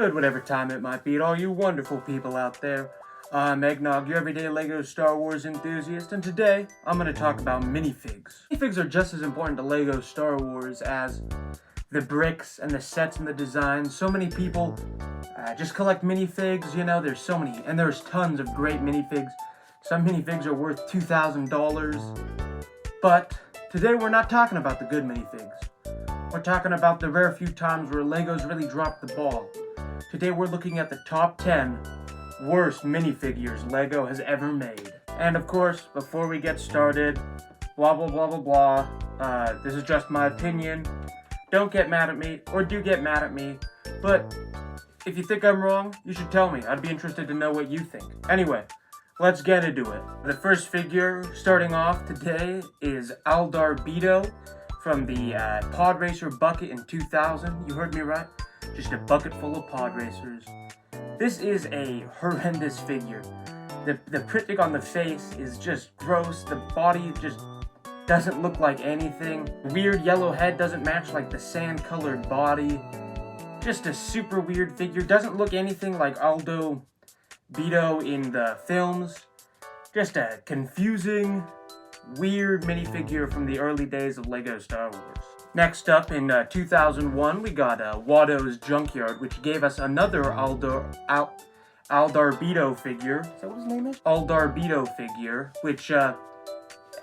Good, whatever time it might be, to all you wonderful people out there. I'm Eggnog, your everyday LEGO Star Wars enthusiast, and today I'm going to talk about minifigs. Minifigs are just as important to LEGO Star Wars as the bricks and the sets and the designs. So many people just collect minifigs, you know, there's so many, and there's tons of great minifigs. Some minifigs are worth $2,000, but today we're not talking about the good minifigs. We're talking about the rare few times where LEGO's really dropped the ball. Today we're looking at the top 10 worst minifigures LEGO has ever made. And of course, before we get started, blah blah blah blah blah, this is just my opinion. Don't get mad at me, or do get mad at me, but if you think I'm wrong, you should tell me. I'd be interested to know what you think. Anyway, let's get into it. The first figure starting off today is Aldar Beedo from the Pod Racer bucket in 2000. You heard me right? Just a bucket full of pod racers. This is a horrendous figure. The printing on the face is just gross. The body just doesn't look like anything. Weird yellow head doesn't match like the sand-colored body. Just a super weird figure. Doesn't look anything like Aldar Beedo in the films. Just a confusing, weird minifigure from the early days of LEGO Star Wars. Next up, in 2001, we got Waldo's Junkyard, which gave us another Aldar Beedo figure. Is that what his name is? Aldar Beedo figure, which I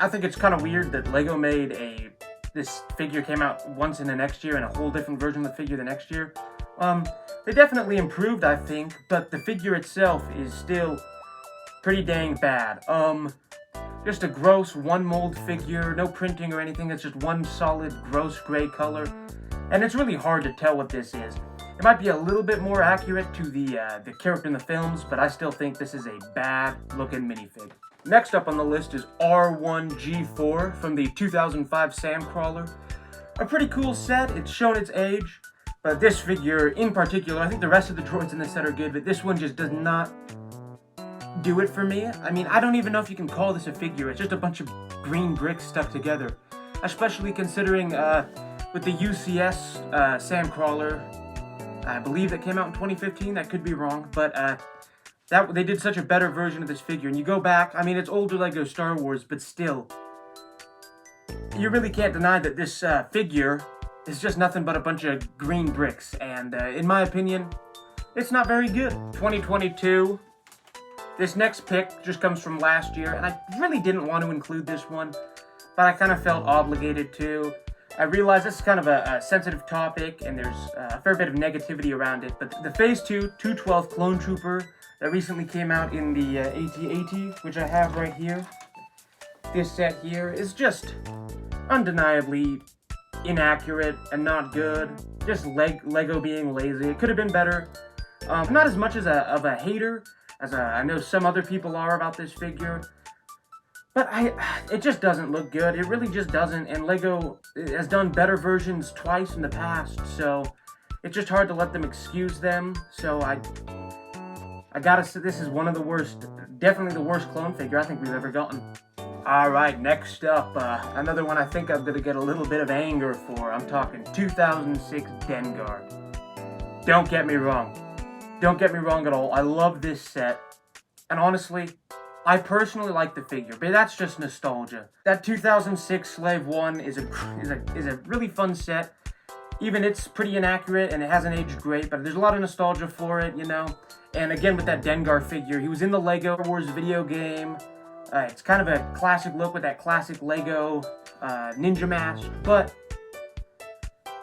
think it's kind of weird that LEGO made this figure came out once in the next year and a whole different version of the figure the next year. They definitely improved, I think, but the figure itself is still pretty dang bad. Just a gross one mold figure, no printing or anything, it's just one solid gross gray color. And it's really hard to tell what this is. It might be a little bit more accurate to the character in the films, but I still think this is a bad looking minifig. Next up on the list is R1G4 from the 2005 Sandcrawler. A pretty cool set, it's shown its age, but this figure in particular, I think the rest of the droids in this set are good, but this one just does not do it for me. I mean, I don't even know if you can call this a figure. It's just a bunch of green bricks stuck together. Especially considering with the UCS Sandcrawler, I believe that came out in 2015. That could be wrong, but they did such a better version of this figure. And you go back, I mean, it's older LEGO Star Wars, but still, you really can't deny that this figure is just nothing but a bunch of green bricks. And in my opinion, it's not very good. 2022. This next pick just comes from last year, and I really didn't want to include this one, but I kind of felt obligated to. I realize this is kind of a sensitive topic, and there's a fair bit of negativity around it, but the Phase 2 212 Clone Trooper that recently came out in the AT-AT, which I have right here, this set here, is just undeniably inaccurate and not good. Just LEGO being lazy. It could have been better. Not as much as of a hater as I know some other people are about this figure, but it just doesn't look good. It really just doesn't, and LEGO has done better versions twice in the past, so it's just hard to let them excuse them. So I gotta say, this is one of the worst, definitely the worst clone figure I think we've ever gotten. Alright, next up, another one I think I'm gonna get a little bit of anger for. I'm talking 2006 Dengar. Don't get me wrong. Don't get me wrong at all. I love this set. And honestly, I personally like the figure, but that's just nostalgia. That 2006 Slave 1 is a really fun set. Even it's pretty inaccurate and it hasn't aged great, but there's a lot of nostalgia for it, you know. And again, with that Dengar figure, he was in the LEGO Star Wars video game. It's kind of a classic look with that classic LEGO ninja mask, but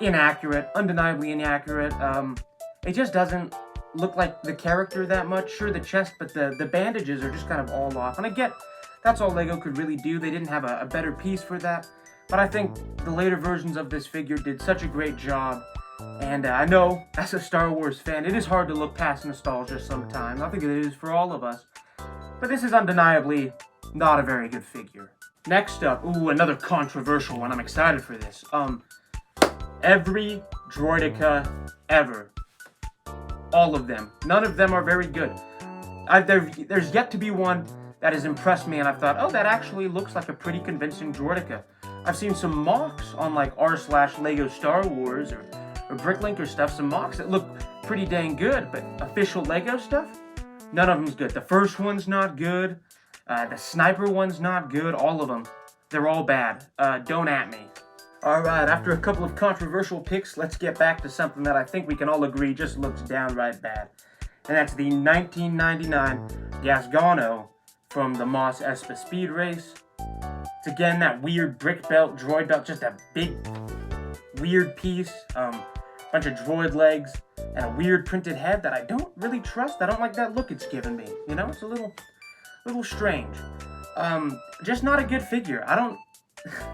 inaccurate, undeniably inaccurate. It just doesn't look like the character that much. Sure, the chest, but the bandages are just kind of all off. And I get that's all LEGO could really do. They didn't have a better piece for that. But I think the later versions of this figure did such a great job. And I know, as a Star Wars fan, it is hard to look past nostalgia sometimes. I think it is for all of us. But this is undeniably not a very good figure. Next up, ooh, another controversial one. I'm excited for this. Every droidica ever. All of them. None of them are very good. There's yet to be one that has impressed me and I've thought, oh, that actually looks like a pretty convincing droidica. I've seen some mocks on like r/LEGO Star Wars or Bricklink or stuff, some mocks that look pretty dang good, but official Lego stuff, none of them's good. The first one's not good. The sniper one's not good. All of them, they're all bad. Don't at me. Alright, after a couple of controversial picks, let's get back to something that I think we can all agree just looks downright bad. And that's the 1999 Gasgano from the Moss Espa Speed Race. It's again that weird brick belt, droid belt, just a big, weird piece. Bunch of droid legs, and a weird printed head that I don't really trust. I don't like that look it's given me. You know, it's a little strange. Just not a good figure.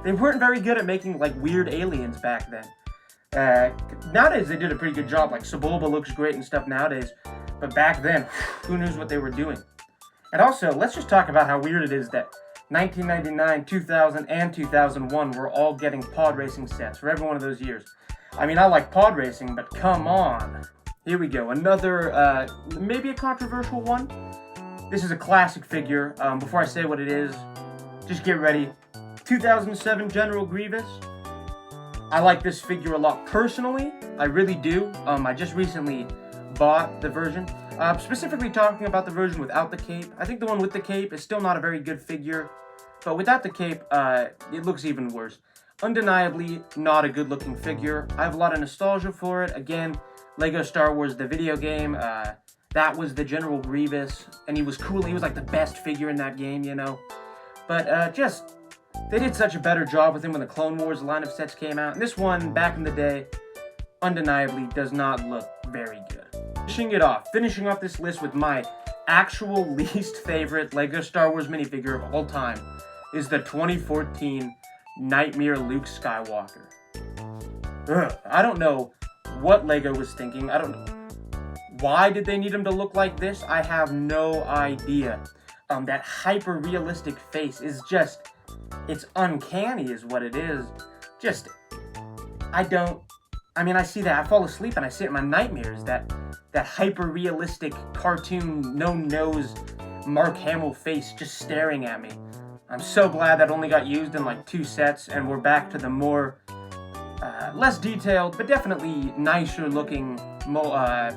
They weren't very good at making, like, weird aliens back then. Nowadays, they did a pretty good job. Like, Sebulba looks great and stuff nowadays. But back then, who knows what they were doing. And also, let's just talk about how weird it is that 1999, 2000, and 2001 were all getting pod racing sets for every one of those years. I mean, I like pod racing, but come on. Here we go. Another, maybe a controversial one. This is a classic figure. Before I say what it is, just get ready. 2007 General Grievous. I like this figure a lot personally. I really do. I just recently bought the version. Specifically talking about the version without the cape. I think the one with the cape is still not a very good figure. But without the cape, it looks even worse. Undeniably not a good looking figure. I have a lot of nostalgia for it. Again, Lego Star Wars, the video game, that was the General Grievous, and he was cool. He was like the best figure in that game, you know. But they did such a better job with him when the Clone Wars line of sets came out. And this one, back in the day, undeniably does not look very good. Finishing off this list with my actual least favorite Lego Star Wars minifigure of all time is the 2014 Nightmare Luke Skywalker. I don't know what Lego was thinking. I don't know. Why did they need him to look like this? I have no idea. That hyper-realistic face is just, it's uncanny is what it is. I see that. I fall asleep and I see it in my nightmares. That hyper-realistic cartoon, no-nose Mark Hamill face just staring at me. I'm so glad that only got used in like 2 sets, and we're back to the more, less detailed, but definitely nicer looking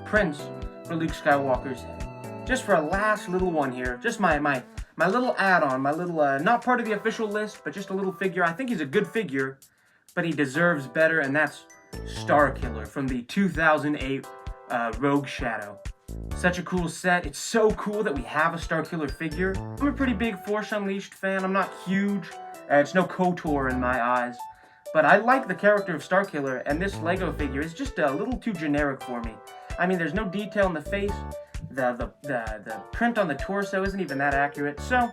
prints for Luke Skywalker's head. Just for a last little one here, just my little add-on, my little, not part of the official list, but just a little figure. I think he's a good figure, but he deserves better, and that's Starkiller from the 2008 Rogue Shadow. Such a cool set. It's so cool that we have a Starkiller figure. I'm a pretty big Force Unleashed fan. I'm not huge. It's no KOTOR in my eyes. But I like the character of Starkiller, and this Lego figure is just a little too generic for me. I mean, there's no detail in the face. The print on the torso isn't even that accurate. So,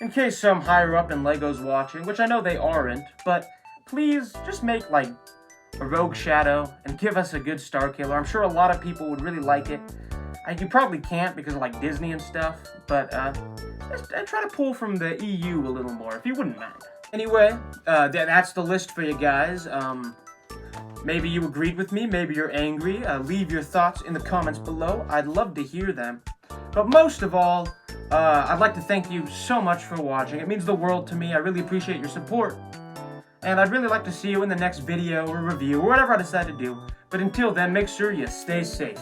in case some higher up in Lego's watching, which I know they aren't, but please just make, like, a Rogue Shadow and give us a good Starkiller. I'm sure a lot of people would really like it. You probably can't because of, like, Disney and stuff, but just try to pull from the EU a little more, if you wouldn't mind. Anyway, that's the list for you guys. Maybe you agreed with me, maybe you're angry. Leave your thoughts in the comments below. I'd love to hear them. But most of all, I'd like to thank you so much for watching. It means the world to me. I really appreciate your support. And I'd really like to see you in the next video or review or whatever I decide to do. But until then, make sure you stay safe.